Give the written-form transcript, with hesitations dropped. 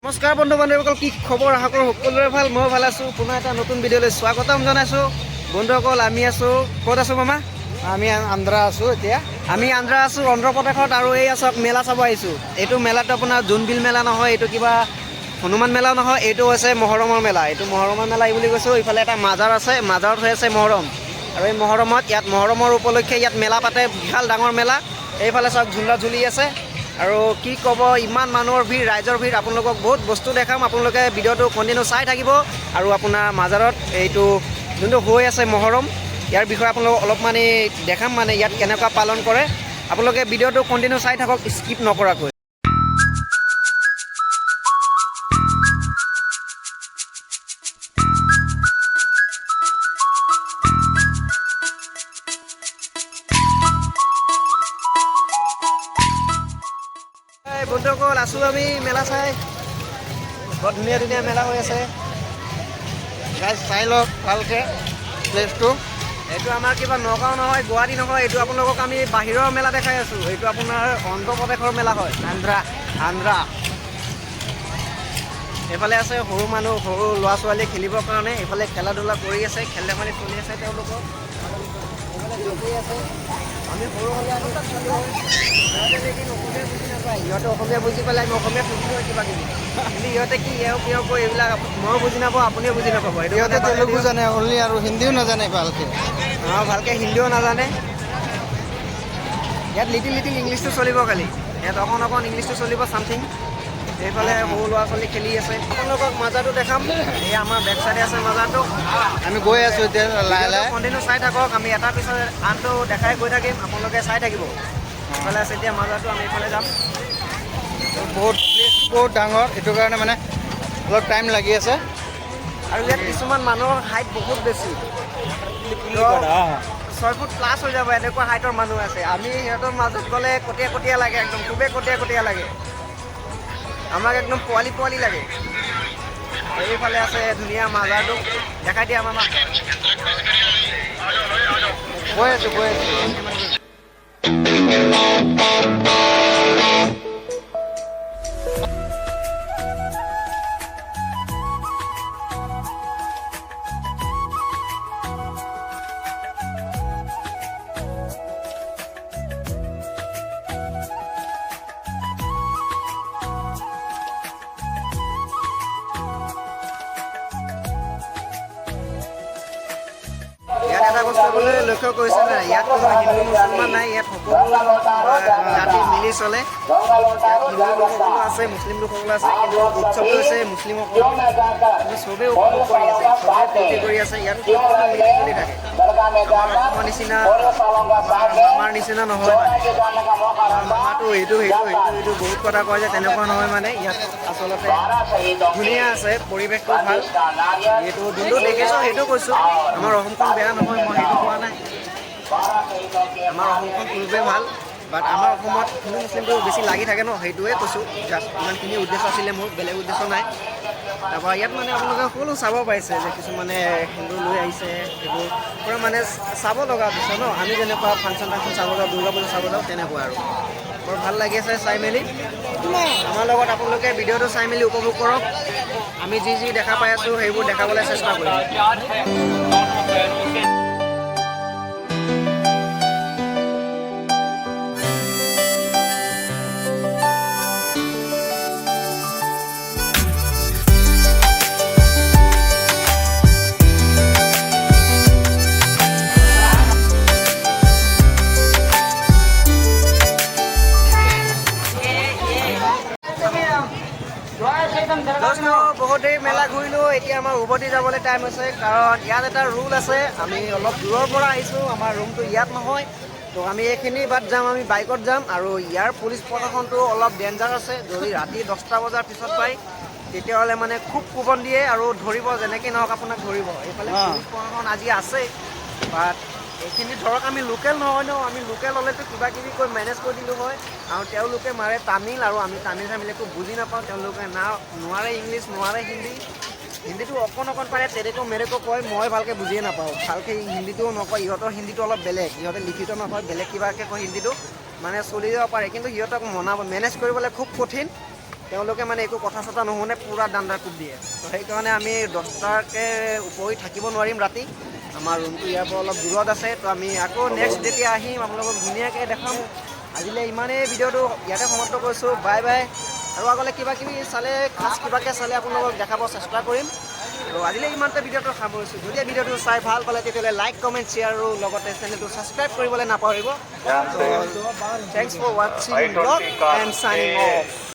নমস্কাৰ বন্ধু বান্ধৱীসকল, কি খবৰ? আশা কৰোঁ সকলোৰে ভাল। মই ভাল আছোঁ। পুনৰ এটা নতুন ভিডিঅ'লৈ স্বাগতম জনাইছোঁ। বন্ধুসকল, আমি আছোঁ ক'ত আছোঁ মামা? আমি আন্ধ্ৰা আছোঁ এতিয়া। আমি আন্ধ্ৰা আছোঁ, অন্ধ্ৰপ্ৰদেশত। আৰু এই চাওক, মেলা চাব আহিছোঁ। এইটো মেলাটো আপোনাৰ জোনবিল মেলা নহয়, এইটো কিবা হনুমান মেলা নহয়, এইটো হৈছে মহৰমৰ মেলা। এইটো মহৰমৰ মেলা বুলি কৈছোঁ। ইফালে এটা মাজাৰ আছে, মাজাৰত হৈ আছে মহৰম। আৰু এই মহৰমত মহৰমৰ উপলক্ষে ইয়াত মেলা পাতে, বিশাল ডাঙৰ মেলা। এইফালে চাওক, ঝুলা ঝুলি আছে। আৰু কি ক'ব, ইমান মানুহৰ ভিৰ, ৰাইজৰ ভিৰ। আপোনালোকক বহুত বস্তু দেখাম, আপোনালোকে ভিডিঅ'টো কণ্টিনিউ চাই থাকিব। আৰু আপোনাৰ মাজাৰত এইটো যোনটো হৈ আছে মহৰম, ইয়াৰ বিষয়ে আপোনালোকক অলপমান দেখাম, মানে ইয়াত কেনেকুৱা পালন কৰে। আপোনালোকে ভিডিঅ'টো কণ্টিনিউ চাই থাকক, স্কিপ নকৰাকৈ। বন্ধুসকল, আছোঁ আমি মেলা চাই। বৰ ধুনীয়া ধুনীয়া মেলা হৈ আছে। গাইজ চাই লওক ভালকৈ প্লেচটো। এইটো আমাৰ কিবা নগাঁও নহয়, গুৱাহাটী নহয়, এইটো আপোনালোকক আমি বাহিৰৰ মেলা দেখাই আছোঁ। এইটো আপোনাৰ অন্ধ্ৰপ্ৰদেশৰ মেলা হয়, আন্ধ্ৰা। এইফালে আছে সৰু মানুহ, সৰু ল'ৰা ছোৱালী খেলিবৰ কাৰণে। এইফালে খেলা ধূলা কৰি আছে, খেল ধেমালি চলি আছে তেওঁলোকৰ। আছে আমি সৰু হ'লে আমি সিহঁতে অসমীয়া বুজি পালে আমি অসমীয়া শিকিলোঁ কিবা কিবি। কিন্তু সিহঁতে কি কৈ এইবিলাক ময়ো বুজি নাপাওঁ, আপুনিও বুজি নাপাব। এইটো সিহঁতে তেলেগু জানে অনলি, আৰু হিন্দীও নাজানে ভালকৈ। ভালকৈ হিন্দীও নাজানে। ইয়াত লিটিল ইংলিছটো চলিব খালি। ইয়াত অকণ ইংলিছটো চলিব চামথিং। এইফালে সৰু ল'ৰা ছোৱালী খেলি আছে। আপোনালোকক মাজাৰটো দেখাম। এই আমাৰ বেক চাইডে আছে মাজাৰটো। আমি গৈ আছোঁ এতিয়া লাহে লাহে। কণ্টিনিউ চাই থাকক, আমি এটাৰ পিছত আনটো দেখাই গৈ থাকিম, আপোনালোকে চাই থাকিব। এইফালে আছে এতিয়া মাজাৰটো, আমি এইফালে যাম। বহুত ডাঙৰ, এইটো কাৰণে মানে অলপ টাইম লাগি আছে। আৰু ইয়াত কিছুমান মানুহৰ হাইট বহুত বেছি, 6 ফুট প্লাছ হৈ যাব, এনেকুৱা হাইটৰ মানুহ আছে। আমি সিহঁতৰ মাজত গ'লে কটীয়া লাগে, একদম খুবেই কটীয়া লাগে। আমাক একদম পোৱালি লাগে। এইফালে আছে ধুনীয়া মাজাৰটো, দেখাই দিয়া মামা। গৈ আছোঁ। ইয়াত এটা বস্তু আপুনি লক্ষ্য কৰিছে নাই, ইয়াত কোনো হিন্দু মুছলমান নাই। ইয়াত সকলো জাতি মিলি চলে। হিন্দু লোকসকলো আছে, মুছলিম লোকসকলো আছে, কিন্তু উৎসৱটো হৈছে মুছলিমসকল। কিন্তু চবেই উপভোগ কৰি আছে, চবেই ফূৰ্তি কৰি আছে। ইয়াত সকলো মিলি জুলি থাকে। আমাৰ নিচিনা নহয় মানে। মামাটো এইটো বহুত কথা কয় যে তেনেকুৱা নহয় মানে। ইয়াত আচলতে ধুনীয়া আছে, পৰিৱেশটো ভাল। এইটো যোনটো দেখিছোঁ সেইটো কৈছোঁ। আমাৰ অসমখন বেয়া নহয়, মই সেইটো কোৱা নাই। আমাৰ অসমখন পূৰ্বে ভাল, বাট আমাৰ অসমত হিন্দু মুছলিমটো বেছি লাগি থাকে ন, সেইটোৱে কৈছোঁ। জাষ্ট ইমানখিনি উদ্দেশ্য আছিলে মোৰ, বেলেগ উদ্দেশ্য নাই। তাৰপৰা ইয়াত মানে আপোনালোকে সকলো চাব পাৰিছে যে কিছুমানে হিন্দু লৈ আহিছে, সেইবোৰ পূৰা মানে চাব লগা বিষয় ন। আমি যেনেকুৱা ফাংচন চাব যাওঁ, দুৰ্গা পূজা চাব যাওঁ, তেনেকুৱা আৰু বৰ ভাল লাগি আছে চাই মেলি। আমাৰ লগত আপোনালোকে ভিডিঅ'টো চাই মেলি উপভোগ কৰক। আমি যি দেখা পাই আছোঁ সেইবোৰ দেখাবলৈ চেষ্টা কৰিম। বহুত দেৰি মেলা ঘূৰিলোঁ, এতিয়া আমাৰ উভতি যাবলৈ টাইম হৈছে। কাৰণ ইয়াত এটা ৰুল আছে, আমি অলপ দূৰৰ পৰা আহিছোঁ, আমাৰ ৰুমটো ইয়াত নহয়। তো আমি এইখিনি বাট যাম, আমি বাইকত যাম। আৰু ইয়াৰ পুলিচ প্ৰশাসনটো অলপ ডেঞ্জাৰ আছে। যদি ৰাতি 10টা বজাৰ পিছত পায় তেতিয়াহ'লে মানে খুব কোবন দিয়ে আৰু ধৰিব, যেনেকৈ নহওক আপোনাক ধৰিব। এইফালে পুলিচ প্ৰশাসন আজি আছে, বাট এইখিনি ধৰক আমি লোকেল নহয় ন। আমি লোকেল হ'লেতো কিবা কিবি কৈ মেনেজ কৰি দিলোঁ হয়। আৰু তেওঁলোকে মাৰে তামিল, আৰু আমি তামিল একো বুজি নাপাওঁ। তেওঁলোকে নোৱাৰে ইংলিছ, নোৱাৰে হিন্দী। হিন্দীটো অকণ পাৰে, তেৰেকো মেৰেকো কয়, মই ভালকৈ বুজিয়ে নাপাওঁ। ভালকৈ হিন্দীটোও নকয়, ইহঁতৰ হিন্দীটো অলপ বেলেগ। ইহঁতে লিখিত নকয়, বেলেগ কিবাকৈ কয় হিন্দীটো, মানে চলি যাব পাৰে। কিন্তু সিহঁতক মেনেজ কৰিবলৈ খুব কঠিন। তেওঁলোকে মানে একো কথা চথা নুশুনে পূৰা দাণ্ডাৰ কোব দিয়ে। তো সেইকাৰণে আমি 10টাকে উপৰি থাকিব নোৱাৰিম ৰাতি। আমাৰ ৰুমটো ইয়াৰ পৰা অলপ দূৰত আছে। তো আমি আকৌ নেক্সট যেতিয়া আহিম আপোনালোকক ধুনীয়াকৈ দেখাম। আজিলৈ ইমানেই ভিডিঅ'টো ইয়াতে সমাপ্ত কৰিছোঁ। Bye bye. আৰু আগলৈ কিবা কিবি চালে খাচ কিবাকৈ চালে আপোনালোকক দেখাব চেষ্টা কৰিম। আৰু আজিলৈ ইমানতে ভিডিঅ'টো সামৰিছোঁ। যদি ভিডিঅ'টো চাই ভাল পালে তেতিয়াহ'লে লাইক কমেণ্ট শ্বেয়াৰ আৰু লগতে চেনেলটো ছাবস্ক্ৰাইব কৰিবলৈ নাপাহৰিব। থেংকছ ফৰ ৱাচিং ব্লগ এণ্ড চাইনিং অফ।